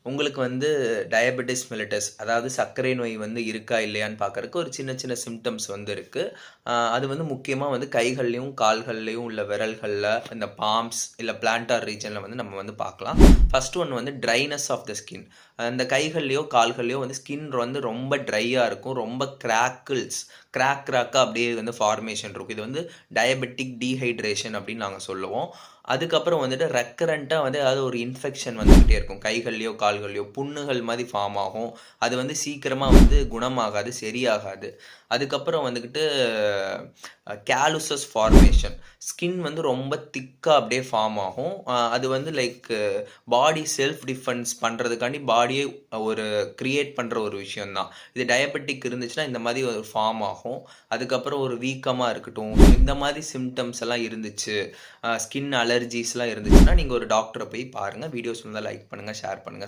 உங்களுக்கு வந்து diabetes mellitus அதாவது சர்க்கரை நோய் வந்து இருக்கா இல்லையான்னு பார்க்கறதுக்கு ஒரு சின்ன சின்ன சிம்டம்ஸ் வந்து இருக்குது. அது வந்து முக்கியமாக வந்து கைகள்லையும் கால்கள்லையும் உள்ள விரல்களில் இந்த பாம்ஸ் இல்லை பிளான்டார் ரீஜனில் வந்து நம்ம வந்து பார்க்கலாம். ஃபர்ஸ்ட் ஒன் வந்து ட்ரைனஸ் ஆஃப் த ஸ்கின். அந்த கைகள்லையோ கால்கள்லையோ வந்து ஸ்கின் வந்து ரொம்ப ட்ரையாக இருக்கும், ரொம்ப கிராக்காக அப்படியே வந்து ஃபார்மேஷன் இருக்கும். இது வந்து டயபெட்டிக் டீஹைட்ரேஷன் அப்படின்னு நாங்கள் சொல்லுவோம். அதுக்கப்புறம் வந்துட்டு ரெக்கரண்ட்டாக வந்து ஏதாவது ஒரு இன்ஃபெக்ஷன் வந்துக்கிட்டே இருக்கும். கைகள்லையோ கால்கள்லையோ புண்ணுகள் மாதிரி ஃபார்ம் ஆகும். அது வந்து சீக்கிரமாக வந்து குணமாகாது, சரியாகாது. அதுக்கப்புறம் வந்துக்கிட்டு கேலுசஸ் ஃபார்மேஷன். ஸ்கின் வந்து ரொம்ப திக்காக அப்படியே ஃபார்ம் ஆகும். அது வந்து லைக் பாடி செல்ஃப் டிஃபென்ஸ் பண்ணுறதுக்காண்டி பாடியே ஒரு கிரியேட் பண்ணுற ஒரு விஷயந்தான். இது டயபெட்டிக் இருந்துச்சுன்னா இந்த மாதிரி ஒரு ஃபார்ம் ஆகும். அதுக்கப்புறம் ஒரு வீக்கமாக இருக்கட்டும், இந்த மாதிரி சிம்டம்ஸ் எல்லாம் இருந்துச்சு, ஸ்கின் அலர்ஜிஸ்லாம் இருந்துச்சுன்னா நீங்கள் ஒரு டாக்டரை போய் பாருங்கள். வீடியோஸ் வந்தால் லைக் பண்ணுங்கள், ஷேர் பண்ணுங்கள்.